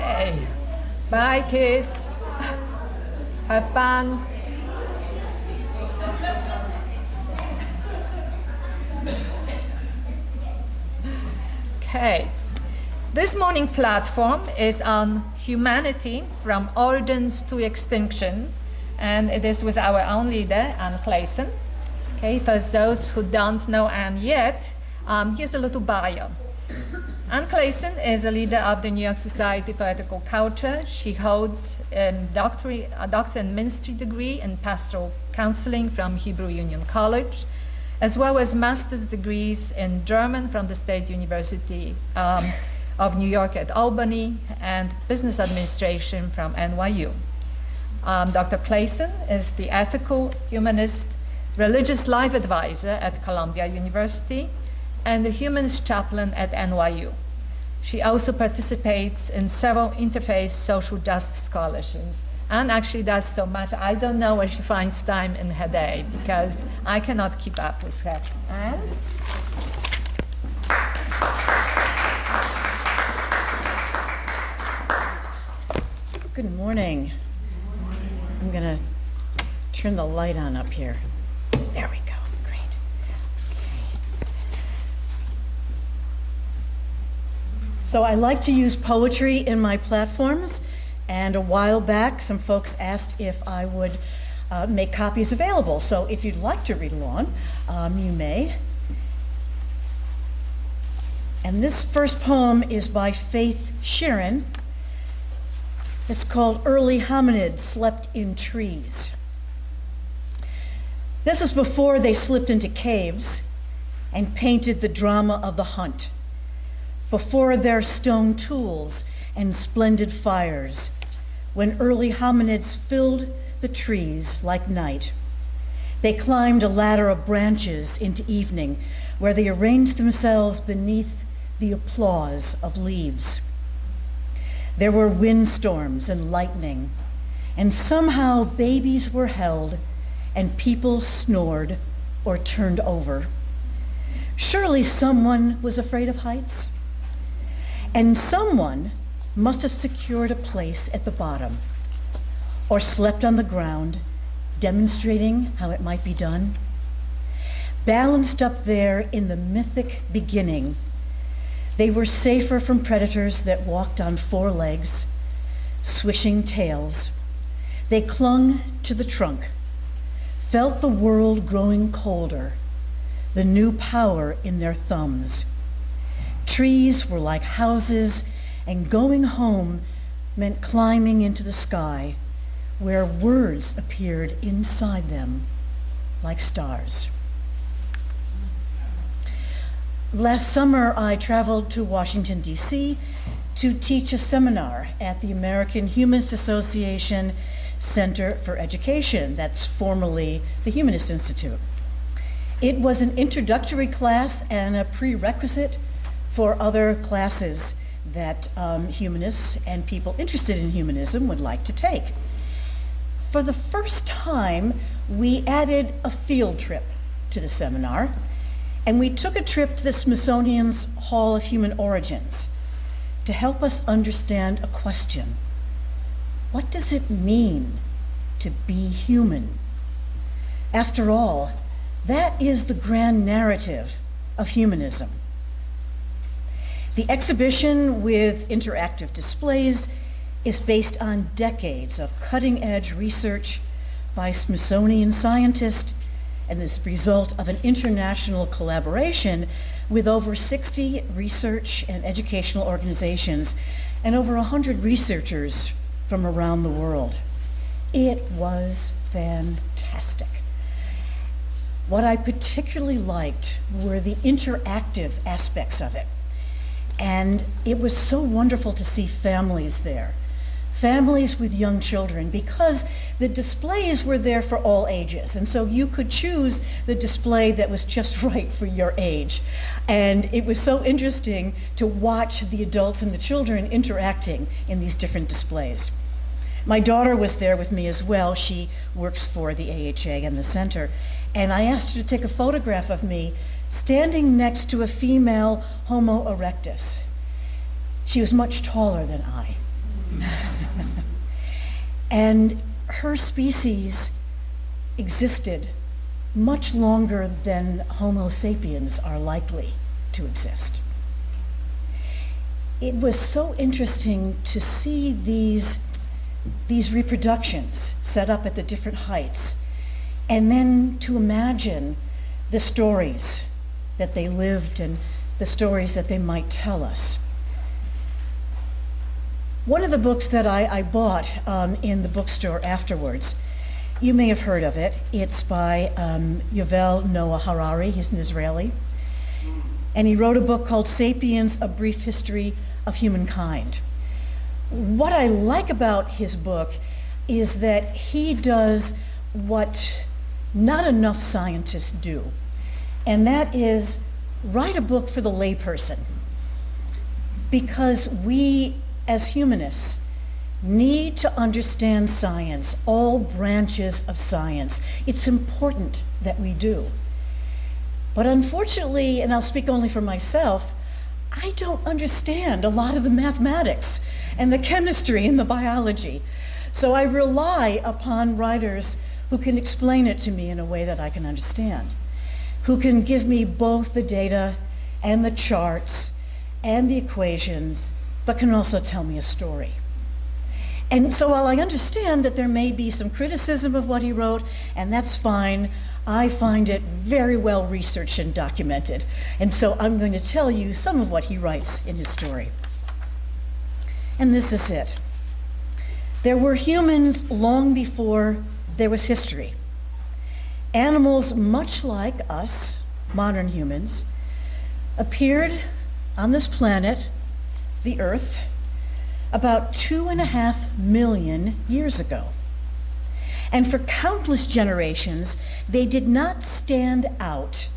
Okay. Bye, kids. Have fun. Okay. This morning platform is on humanity from origins to extinction, and it is with our own leader, Anne Klaeysen. Okay, for those who don't know Anne yet, here's a little bio. Anne Klaeysen is a leader of the New York Society for Ethical Culture. She holds a doctor and ministry degree in pastoral counseling from Hebrew Union College, as well as master's degrees in German from the State University of New York at Albany and business administration from NYU. Dr. Klaeysen is the ethical, humanist, religious life advisor at Columbia University and the humanist chaplain at NYU. She also participates in several interfaith social justice scholarships and actually does so much. I don't know where she finds time in her day because I cannot keep up with her. And good morning. I'm going to turn the light on up here. There we go. Great. Okay. So I like to use poetry in my platforms, and a while back some folks asked if I would make copies available. So if you'd like to read along, you may. And this first poem is by Faith Sheeran. It's called Early Hominids Slept in Trees. This was before they slipped into caves and painted the drama of the hunt, before their stone tools and splendid fires, when early hominids filled the trees like night. They climbed a ladder of branches into evening, where they arranged themselves beneath the applause of leaves. There were windstorms and lightning, and somehow babies were held and people snored or turned over. Surely someone was afraid of heights, and someone must have secured a place at the bottom or slept on the ground, demonstrating how it might be done. Balanced up there in the mythic beginning, they were safer from predators that walked on four legs, swishing tails. They clung to the trunk, felt the world growing colder, the new power in their thumbs. Trees were like houses, and going home meant climbing into the sky, where words appeared inside them like stars. Last summer, I traveled to Washington, D.C. to teach a seminar at the American Humanist Association Center for Education, that's formerly the Humanist Institute. It was an introductory class and a prerequisite for other classes that humanists and people interested in humanism would like to take. For the first time, we added a field trip to the seminar, and we took a trip to the Smithsonian's Hall of Human Origins to help us understand a question. What does it mean to be human? After all, that is the grand narrative of humanism. The exhibition with interactive displays is based on decades of cutting-edge research by Smithsonian scientists and is the result of an international collaboration with over 60 research and educational organizations and over 100 researchers from around the world. It was fantastic. What I particularly liked were the interactive aspects of it. And it was so wonderful to see families there, families with young children, because the displays were there for all ages. And so you could choose the display that was just right for your age. And it was so interesting to watch the adults and the children interacting in these different displays. My daughter was there with me as well. She works for the AHA and the center. And I asked her to take a photograph of me standing next to a female Homo erectus. She was much taller than I. And her species existed much longer than Homo sapiens are likely to exist. It was so interesting to see these reproductions set up at the different heights, and then to imagine the stories that they lived and the stories that they might tell us. One of the books that I bought in the bookstore afterwards, you may have heard of it. It's by Yuval Noah Harari. He's an Israeli. And he wrote a book called Sapiens, A Brief History of Humankind. What I like about his book is that he does what not enough scientists do, and that is write a book for the layperson. Because we, as humanists, need to understand science, all branches of science. It's important that we do. But unfortunately, and I'll speak only for myself, I don't understand a lot of the mathematics and the chemistry and the biology. So I rely upon writers who can explain it to me in a way that I can understand, who can give me both the data and the charts and the equations, but can also tell me a story. And so while I understand that there may be some criticism of what he wrote, and that's fine, I find it very well researched and documented. And so I'm going to tell you some of what he writes in his story. And this is it. There were humans long before there was history. Animals much like us, modern humans, appeared on this planet, the Earth, about 2.5 million years ago. And for countless generations, they did not stand out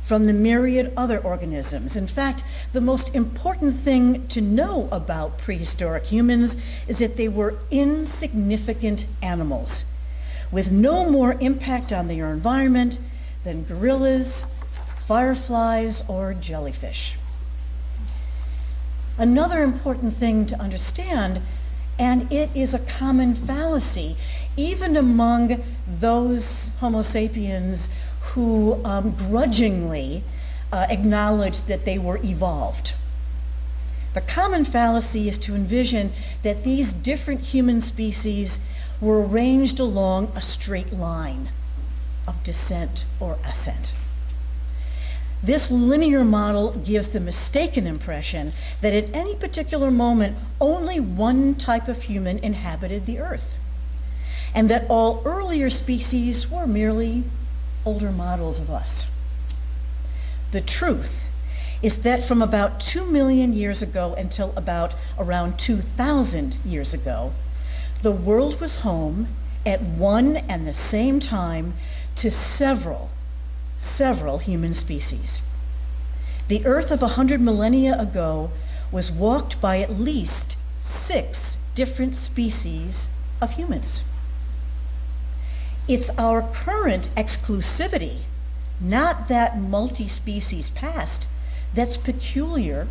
from the myriad other organisms. In fact, the most important thing to know about prehistoric humans is that they were insignificant animals with no more impact on their environment than gorillas, fireflies, or jellyfish. Another important thing to understand, and it is a common fallacy, even among those Homo sapiens who grudgingly acknowledge that they were evolved. The common fallacy is to envision that these different human species were arranged along a straight line of descent or ascent. This linear model gives the mistaken impression that at any particular moment, only one type of human inhabited the Earth, and that all earlier species were merely older models of us. The truth is that from about 2 million years ago until about around 2,000 years ago, the world was home at one and the same time to several human species. The Earth of 100 millennia ago was walked by at least 6 different species of humans. It's our current exclusivity, not that multi-species past, that's peculiar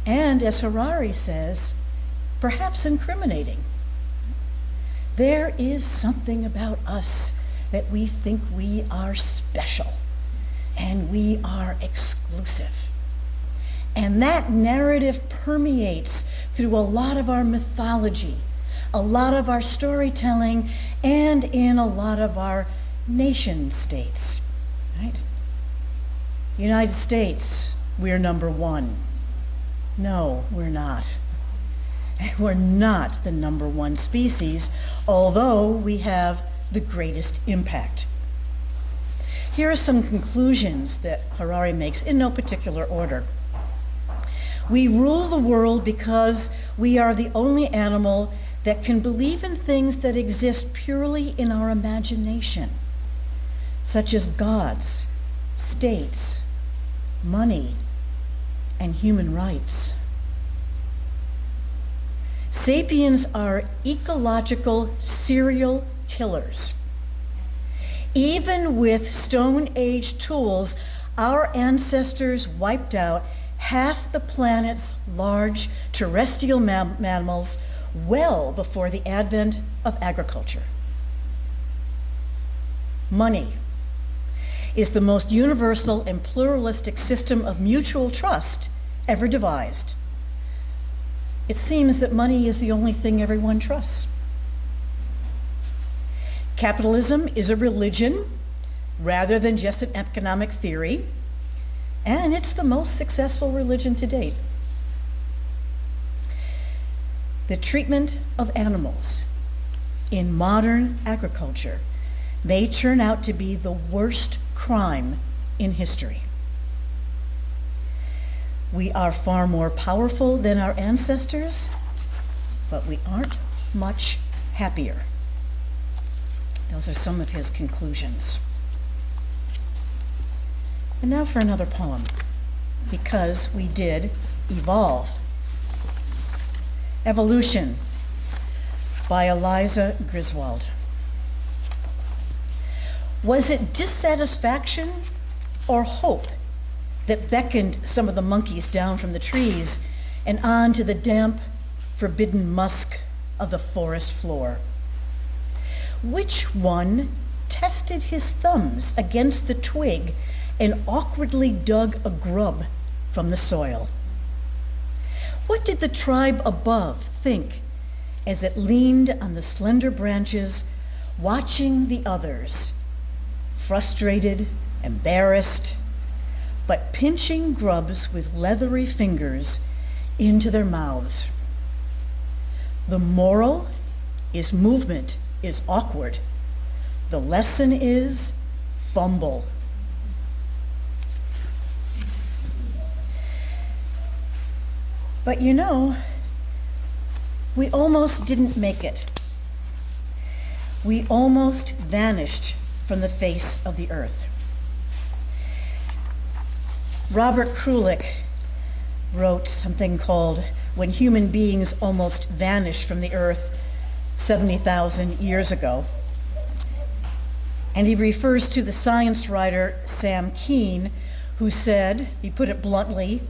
and, as Harari says, perhaps incriminating. There is something about us that we think we are special and we are exclusive. And that narrative permeates through a lot of our mythology, a lot of our storytelling, and in a lot of our nation states, right? United States, we're number one. No, we're not. We're not the number one species, although we have the greatest impact. Here are some conclusions that Harari makes in no particular order. We rule the world because we are the only animal that can believe in things that exist purely in our imagination, such as gods, states, money, and human rights. Sapiens are ecological serial killers. Even with Stone Age tools, our ancestors wiped out half the planet's large terrestrial mammals well before the advent of agriculture. Money is the most universal and pluralistic system of mutual trust ever devised. It seems that money is the only thing everyone trusts. Capitalism is a religion rather than just an economic theory, and it's the most successful religion to date. The treatment of animals in modern agriculture may turn out to be the worst crime in history. We are far more powerful than our ancestors, but we aren't much happier. Those are some of his conclusions. And now for another poem, Because We Did Evolve. Evolution by Eliza Griswold. Was it dissatisfaction or hope that beckoned some of the monkeys down from the trees and on to the damp, forbidden musk of the forest floor? Which one tested his thumbs against the twig and awkwardly dug a grub from the soil? What did the tribe above think as it leaned on the slender branches, watching the others, frustrated, embarrassed, but pinching grubs with leathery fingers into their mouths? The moral is movement is awkward. The lesson is fumble. But you know, we almost didn't make it. We almost vanished from the face of the earth. Robert Krulik wrote something called When Human Beings Almost Vanished from the Earth 70,000 years ago. And he refers to the science writer Sam Keen, who said, he put it bluntly,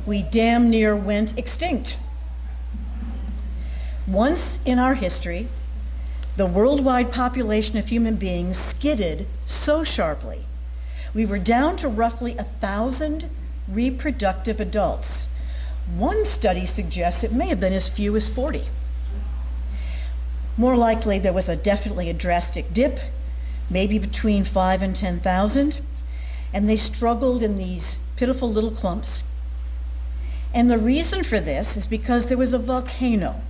we damn near went extinct. Once in our history, the worldwide population of human beings skidded so sharply, we were down to roughly 1,000 reproductive adults. One study suggests it may have been as few as 40. More likely, there was definitely a drastic dip, maybe between 5 and 10,000, and they struggled in these pitiful little clumps. And the reason for this is because there was a volcano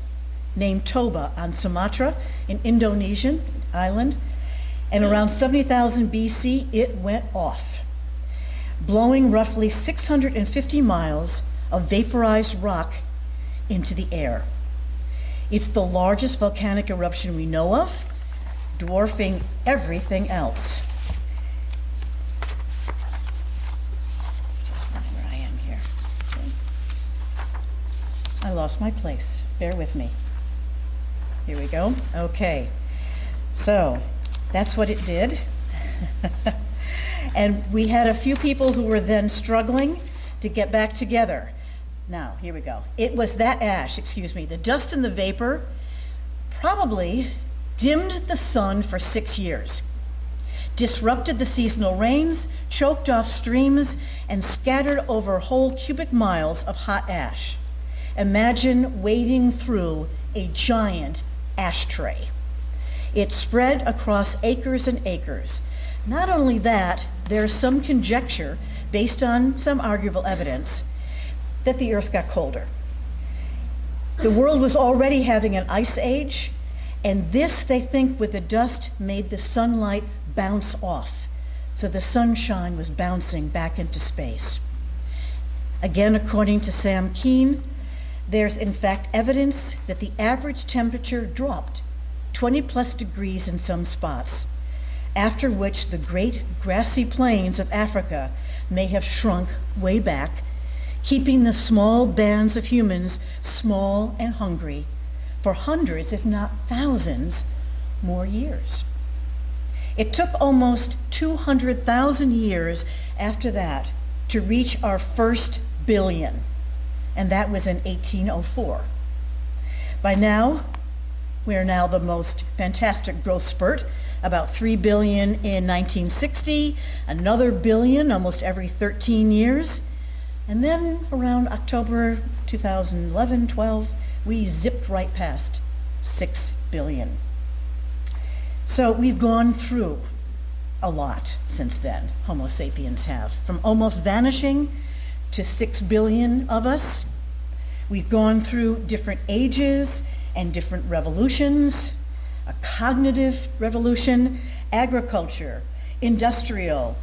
named Toba on Sumatra, an Indonesian island, and around 70,000 BC, it went off, blowing roughly 650 miles of vaporized rock into the air. It's the largest volcanic eruption we know of, dwarfing everything else. Just find where I am here. Okay. I lost my place. Bear with me. Here we go. Okay. So that's what it did. And we had a few people who were then struggling to get back together. Now, here we go. It was that ash, the dust and the vapor probably dimmed the sun for 6 years, disrupted the seasonal rains, choked off streams, and scattered over whole cubic miles of hot ash. Imagine wading through a giant ashtray. It spread across acres and acres. Not only that, there's some conjecture, based on some arguable evidence, that the earth got colder. The world was already having an ice age, and this, they think, with the dust, made the sunlight bounce off. So the sunshine was bouncing back into space. Again, according to Sam Keen, there's in fact evidence that the average temperature dropped 20 plus degrees in some spots, after which the great grassy plains of Africa may have shrunk way back, keeping the small bands of humans small and hungry for hundreds, if not thousands, more years. It took almost 200,000 years after that to reach our first billion, and that was in 1804. By now, we are now the most fantastic growth spurt, about 3 billion in 1960, another billion almost every 13 years. And then around October 2011-12, we zipped right past 6 billion. So we've gone through a lot since then, Homo sapiens have. From almost vanishing to 6 billion of us. We've gone through different ages and different revolutions, a cognitive revolution, agriculture, industrial,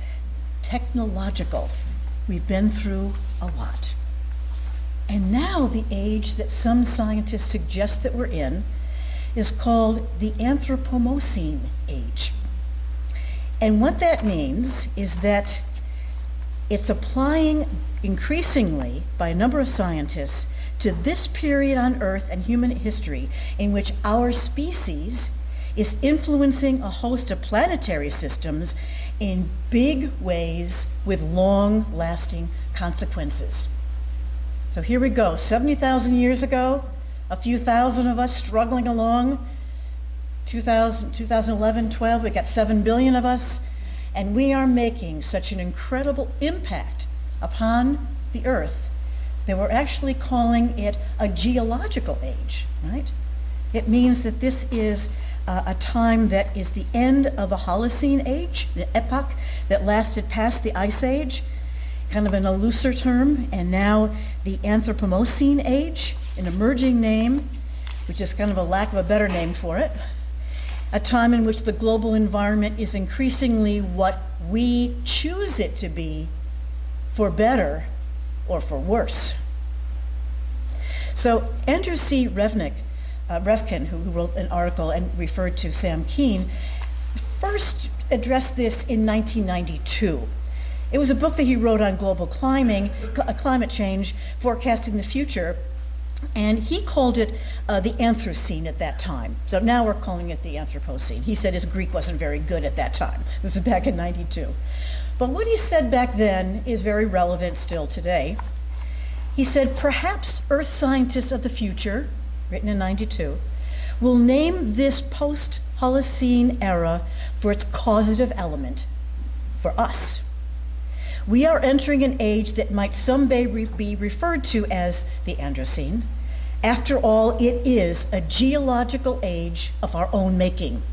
technological. We've been through a lot. And now the age that some scientists suggest that we're in is called the Anthropomorphine age. And what that means is that it's applying increasingly by a number of scientists to this period on Earth and human history in which our species is influencing a host of planetary systems in big ways with long-lasting consequences. So here we go, 70,000 years ago, a few thousand of us struggling along. 2011, 12, we got 7 billion of us, and we are making such an incredible impact upon the Earth that we're actually calling it a geological age, right? It means that this is a time that is the end of the Holocene age, the epoch that lasted past the Ice Age, kind of an looser term, and now the Anthropomorphine age, an emerging name, which is kind of a lack of a better name for it, a time in which the global environment is increasingly what we choose it to be, for better or for worse. So Andrew C. Revkin, who wrote an article and referred to Sam Keen, first addressed this in 1992. It was a book that he wrote on global climate change, forecasting the future, and he called it the Anthropocene at that time. So now we're calling it the Anthropocene. He said his Greek wasn't very good at that time. This is back in 92. But what he said back then is very relevant still today. He said, perhaps Earth scientists of the future, written in 92, will name this post-Holocene era for its causative element, for us. We are entering an age that might someday be referred to as the Androcene. After all, it is a geological age of our own making.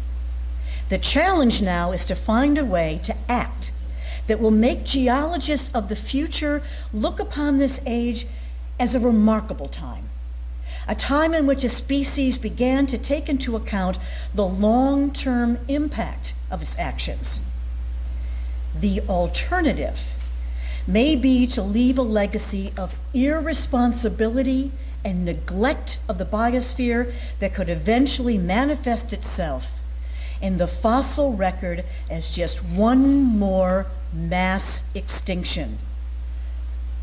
The challenge now is to find a way to act that will make geologists of the future look upon this age as a remarkable time, a time in which a species began to take into account the long-term impact of its actions. The alternative may be to leave a legacy of irresponsibility and neglect of the biosphere that could eventually manifest itself in the fossil record as just one more mass extinction,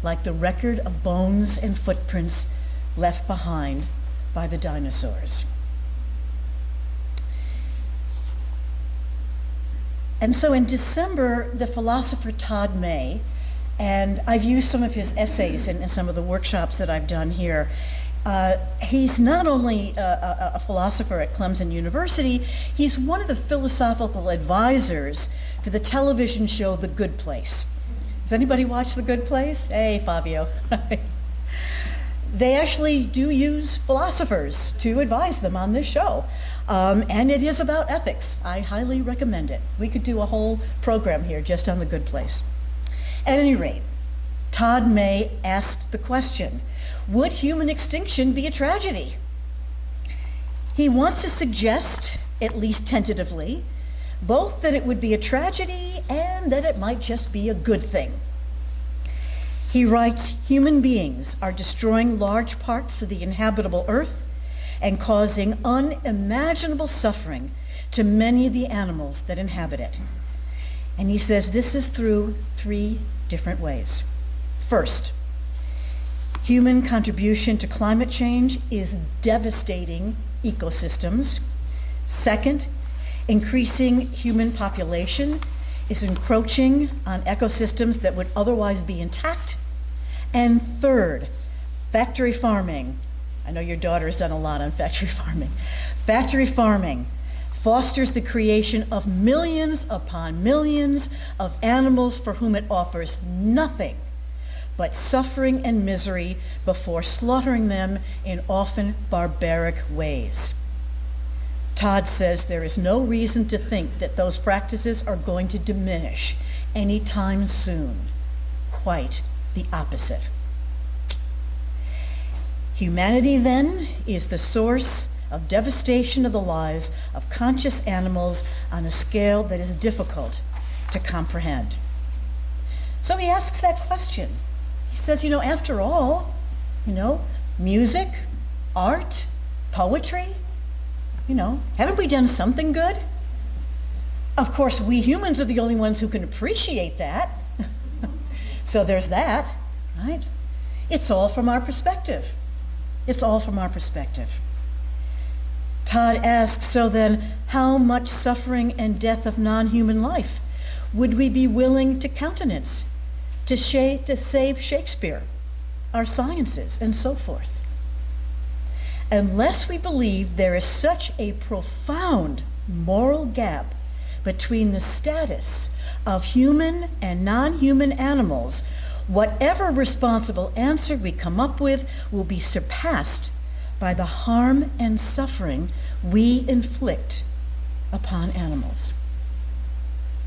like the record of bones and footprints left behind by the dinosaurs. And so in December, the philosopher Todd May, and I've used some of his essays in some of the workshops that I've done here. He's not only a philosopher at Clemson University, he's one of the philosophical advisors for the television show The Good Place. Does anybody watch The Good Place? Hey, Fabio. They actually do use philosophers to advise them on this show. And it is about ethics. I highly recommend it. We could do a whole program here just on The Good Place. At any rate, Todd May asked the question, would human extinction be a tragedy? He wants to suggest, at least tentatively, both that it would be a tragedy and that it might just be a good thing. He writes, human beings are destroying large parts of the inhabitable earth and causing unimaginable suffering to many of the animals that inhabit it. And he says this is through 3 different ways. First, human contribution to climate change is devastating ecosystems. Second, increasing human population is encroaching on ecosystems that would otherwise be intact. And third, factory farming, I know your daughter's done a lot on factory farming. Factory farming fosters the creation of millions upon millions of animals for whom it offers nothing but suffering and misery before slaughtering them in often barbaric ways. Todd says there is no reason to think that those practices are going to diminish anytime soon. Quite the opposite. Humanity, then, is the source of devastation of the lives of conscious animals on a scale that is difficult to comprehend. So he asks that question. He says, after all, music, art, poetry, haven't we done something good? Of course, we humans are the only ones who can appreciate that. So there's that, right? It's all from our perspective. It's all from our perspective. Todd asks, so then, how much suffering and death of non-human life would we be willing to countenance to save Shakespeare, our sciences, and so forth? Unless we believe there is such a profound moral gap between the status of human and non-human animals, whatever responsible answer we come up with will be surpassed by the harm and suffering we inflict upon animals.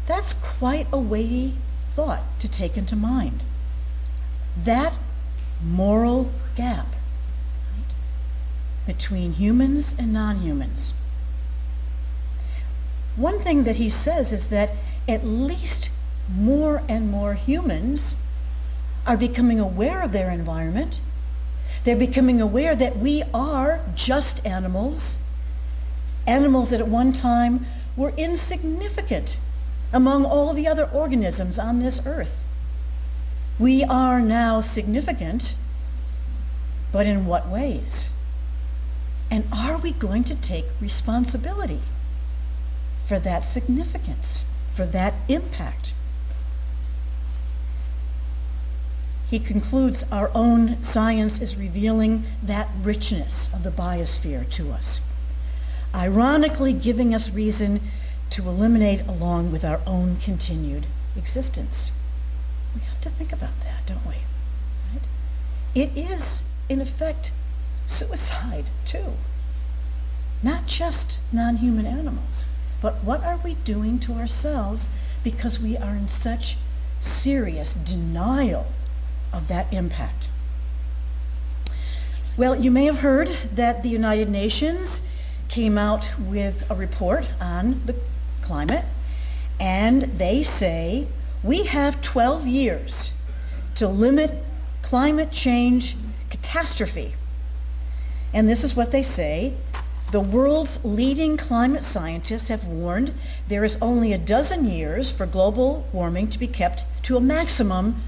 That's quite a weighty thought to take into mind. That moral gap, right, between humans and non-humans. One thing that he says is that at least more and more humans are becoming aware of their environment. They're becoming aware that we are just animals, animals that at one time were insignificant among all the other organisms on this earth. We are now significant, but in what ways? And are we going to take responsibility for that significance, for that impact? He concludes our own science is revealing that richness of the biosphere to us, ironically giving us reason to eliminate along with our own continued existence. We have to think about that, don't we? Right? It is, in effect, suicide, too. Not just non-human animals, but what are we doing to ourselves because we are in such serious denial of that impact? Well, you may have heard that the United Nations came out with a report on the climate, and they say we have 12 years to limit climate change catastrophe. And this is what they say: the world's leading climate scientists have warned there is only a dozen years for global warming to be kept to a maximum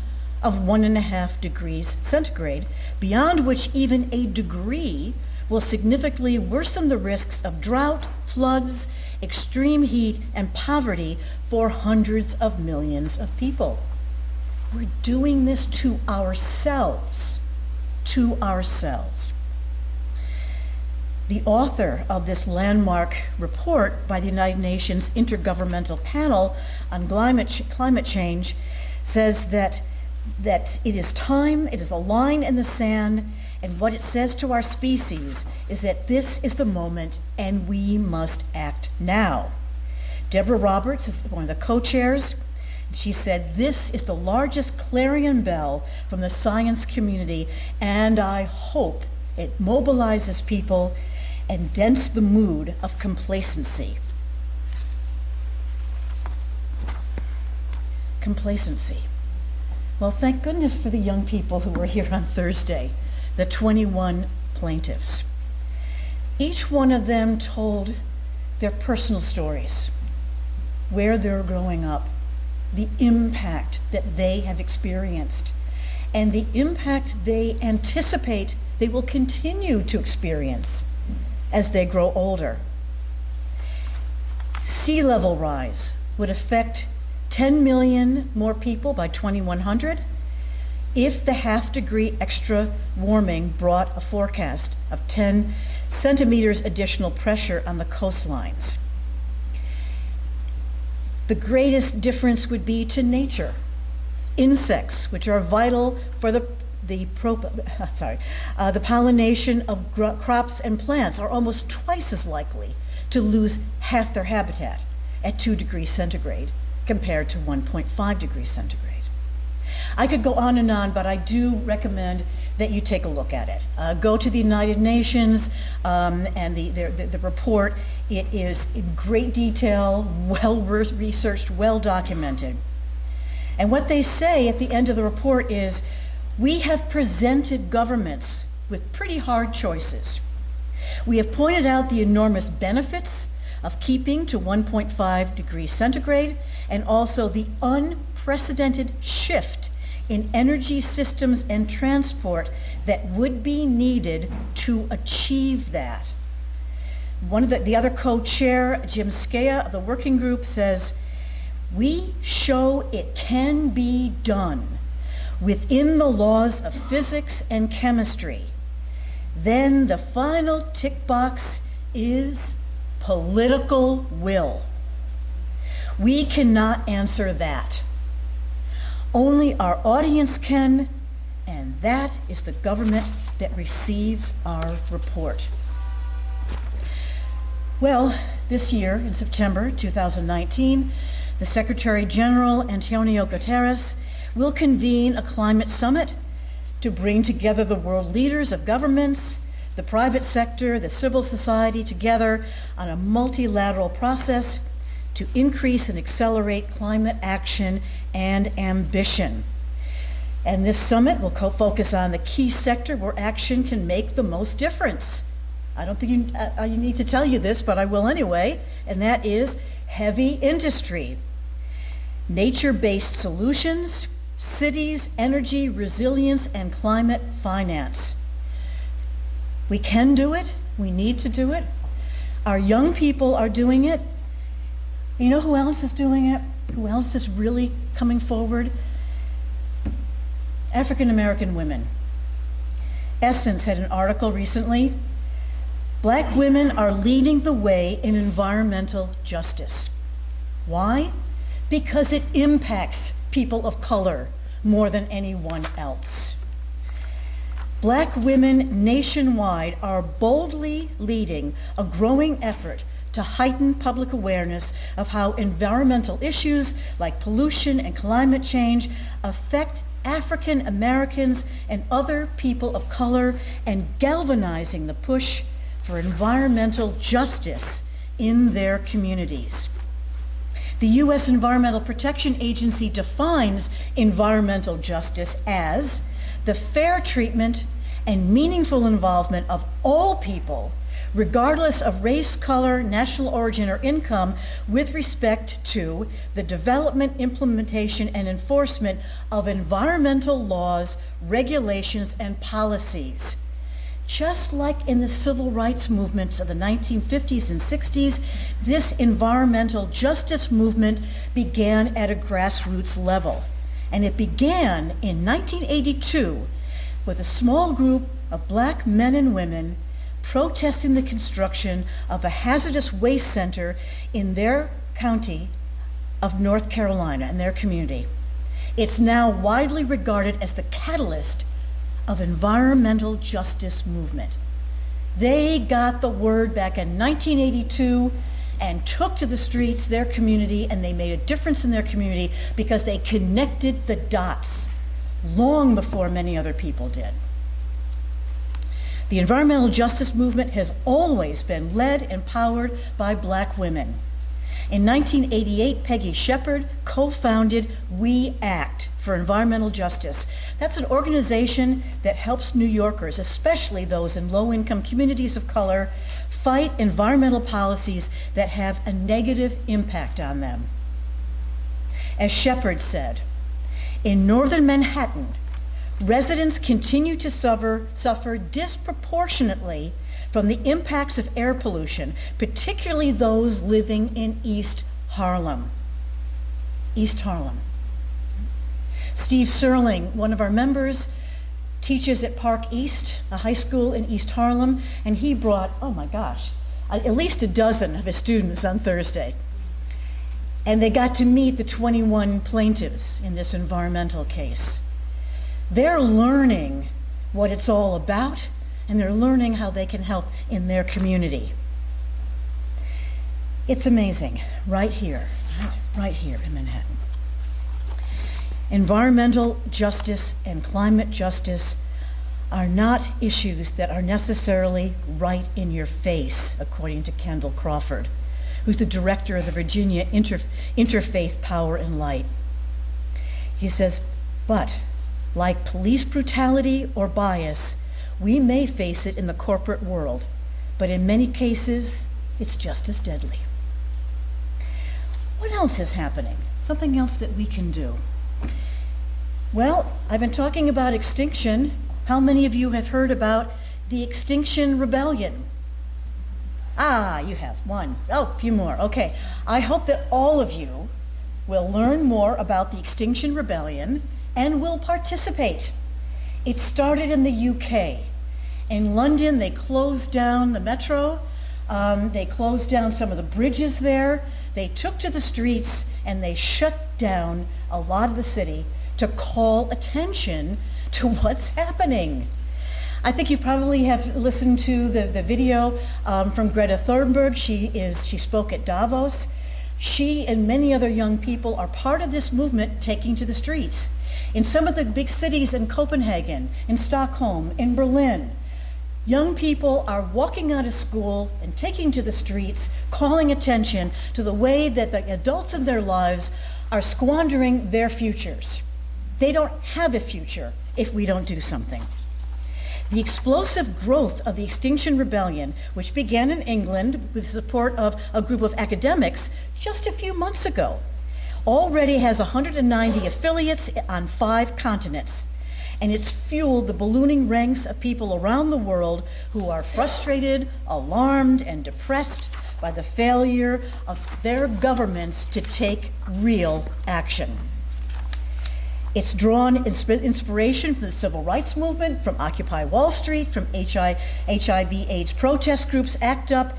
of 1.5 degrees centigrade, beyond which even a degree will significantly worsen the risks of drought, floods, extreme heat, and poverty for hundreds of millions of people. We're doing this to ourselves, to ourselves. The author of this landmark report by the United Nations Intergovernmental Panel on Climate Change says that it is time, it is a line in the sand, and what it says to our species is that this is the moment and we must act now. Deborah Roberts is one of the co-chairs. She said, "This is the largest clarion bell from the science community, and I hope it mobilizes people and dents the mood of complacency." Complacency. Well, thank goodness for the young people who were here on Thursday, the 21 plaintiffs. Each one of them told their personal stories, where they're growing up, the impact that they have experienced, and the impact they anticipate they will continue to experience as they grow older. Sea level rise would affect 10 million more people by 2100 if the 0.5 degree extra warming brought a forecast of 10 centimeters additional pressure on the coastlines. The greatest difference would be to nature. Insects, which are vital for the pollination of crops and plants, are almost twice as likely to lose half their habitat at 2 degrees centigrade compared to 1.5 degrees centigrade. I could go on, but I do recommend that you take a look at it. Go to the United Nations and the report. It is in great detail, well researched, well documented. And what they say at the end of the report is, we have presented governments with pretty hard choices. We have pointed out the enormous benefits of keeping to 1.5 degrees centigrade and also the unprecedented shift in energy systems and transport that would be needed to achieve that. One of the other co-chair, Jim Skea of the working group, says, we show it can be done within the laws of physics and chemistry. Then the final tick box is political will. We cannot answer that. Only our audience can, and that is the government that receives our report. Well, this year, in September 2019, the Secretary General, Antonio Guterres, will convene a climate summit to bring together the world leaders of governments, the private sector, the civil society together on a multilateral process to increase and accelerate climate action and ambition. And this summit will focus on the key sector where action can make the most difference. I don't think you need to tell you this, but I will anyway, and that is heavy industry. Nature-based solutions, cities, energy, resilience, and climate finance. We can do it, we need to do it. Our young people are doing it. You know who else is doing it? Who else is really coming forward? African American women. Essence had an article recently. Black women are leading the way in environmental justice. Why? Because it impacts people of color more than anyone else. Black women nationwide are boldly leading a growing effort to heighten public awareness of how environmental issues like pollution and climate change affect African Americans and other people of color, and galvanizing the push for environmental justice in their communities. The U.S. Environmental Protection Agency defines environmental justice as the fair treatment and meaningful involvement of all people, regardless of race, color, national origin, or income, with respect to the development, implementation, and enforcement of environmental laws, regulations, and policies. Just like in the civil rights movements of the 1950s and 60s, this environmental justice movement began at a grassroots level. And it began in 1982 with a small group of Black men and women protesting the construction of a hazardous waste center in their county of North Carolina, in their community. It's now widely regarded as the catalyst of environmental justice movement. They got the word back in 1982 and took to the streets, their community, and they made a difference in their community because they connected the dots long before many other people did. The environmental justice movement has always been led and powered by Black women. In 1988, Peggy Shepard co-founded We Act for Environmental Justice. That's an organization that helps New Yorkers, especially those in low-income communities of color, fight environmental policies that have a negative impact on them. As Shepard said, in northern Manhattan, residents continue to suffer disproportionately from the impacts of air pollution, particularly those living in East Harlem. East Harlem. Steve Serling, one of our members, teaches at Park East, a high school in East Harlem, and he brought, oh my gosh, at least a dozen of his students on Thursday. And they got to meet the 21 plaintiffs in this environmental case. They're learning what it's all about, and they're learning how they can help in their community. It's amazing, right here in Manhattan. Environmental justice and climate justice are not issues that are necessarily right in your face, according to Kendall Crawford, who's the director of the Virginia Interfaith Power and Light. He says, but like police brutality or bias, we may face it in the corporate world, but in many cases, it's just as deadly. What else is happening? Something else that we can do? Well, I've been talking about extinction. How many of you have heard about the Extinction Rebellion? Ah, you have one. Oh, a few more. Okay. I hope that all of you will learn more about the Extinction Rebellion and will participate. It started in the UK. In London, they closed down the metro. They closed down some of the bridges there. They took to the streets and they shut down a lot of the city to call attention to what's happening. I think you probably have listened to the video from Greta Thunberg. She spoke at Davos. She and many other young people are part of this movement taking to the streets. In some of the big cities, in Copenhagen, in Stockholm, in Berlin, young people are walking out of school and taking to the streets, calling attention to the way that the adults in their lives are squandering their futures. They don't have a future if we don't do something. The explosive growth of the Extinction Rebellion, which began in England with the support of a group of academics just a few months ago, already has 190 affiliates on 5 continents. And it's fueled the ballooning ranks of people around the world who are frustrated, alarmed, and depressed by the failure of their governments to take real action. It's drawn inspiration from the civil rights movement, from Occupy Wall Street, from HIV/AIDS protest groups, ACT UP.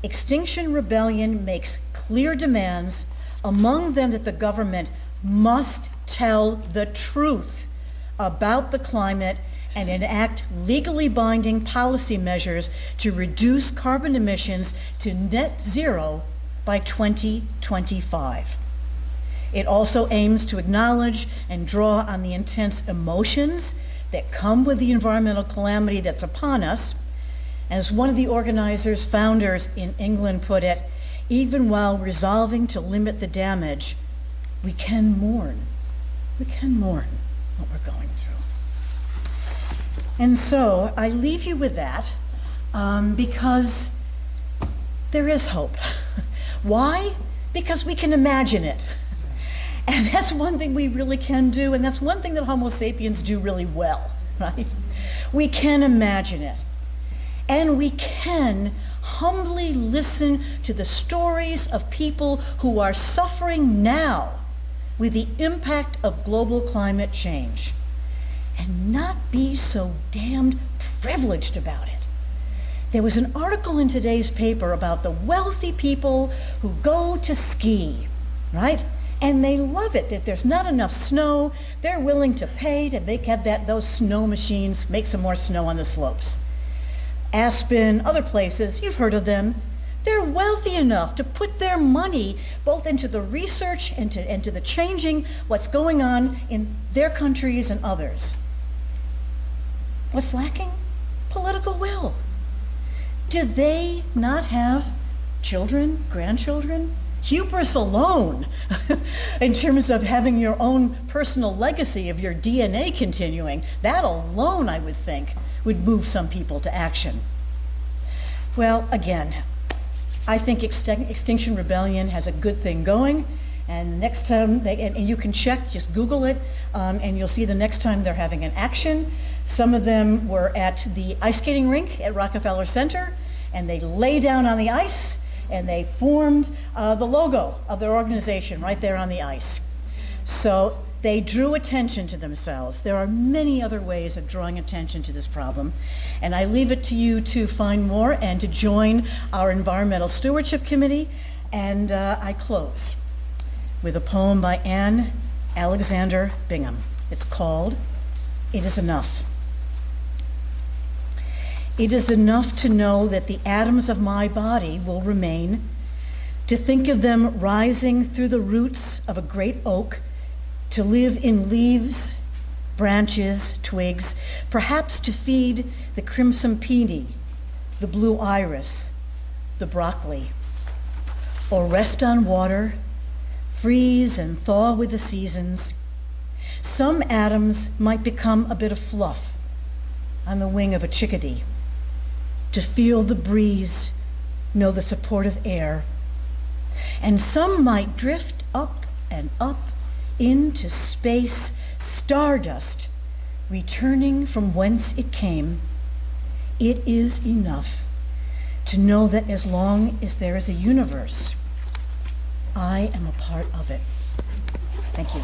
Extinction Rebellion makes clear demands, among them that the government must tell the truth about the climate and enact legally binding policy measures to reduce carbon emissions to net zero by 2025. It also aims to acknowledge and draw on the intense emotions that come with the environmental calamity that's upon us. As one of the organizers, founders in England put it, even while resolving to limit the damage, we can mourn. We can mourn what we're going through. And so I leave you with that because there is hope. Why? Because we can imagine it. And that's one thing we really can do, and that's one thing that Homo sapiens do really well, right? We can imagine it. And we can humbly listen to the stories of people who are suffering now with the impact of global climate change and not be so damned privileged about it. There was an article in today's paper about the wealthy people who go to ski, right? And they love it. If there's not enough snow, they're willing to pay to have those snow machines make some more snow on the slopes. Aspen, other places, you've heard of them. They're wealthy enough to put their money both into the research and to the changing what's going on in their countries and others. What's lacking? Political will. Do they not have children, grandchildren? Hubris alone, in terms of having your own personal legacy of your DNA continuing, that alone, I would think, would move some people to action. Well, again, I think Extinction Rebellion has a good thing going, and next time, and you can check, just Google it, and you'll see the next time they're having an action. Some of them were at the ice skating rink at Rockefeller Center, and they lay down on the ice, and they formed the logo of their organization right there on the ice. So They drew attention to themselves. There are many other ways of drawing attention to this problem, and I leave it to you to find more and to join our Environmental Stewardship Committee. And I close with a poem by Anne Alexander Bingham. It's called "It Is Enough." It is enough to know that the atoms of my body will remain, to think of them rising through the roots of a great oak, to live in leaves, branches, twigs, perhaps to feed the crimson peony, the blue iris, the broccoli, or rest on water, freeze and thaw with the seasons. Some atoms might become a bit of fluff on the wing of a chickadee, to feel the breeze, know the support of air. And some might drift up and up into space, stardust, returning from whence it came. It is enough to know that as long as there is a universe, I am a part of it. Thank you.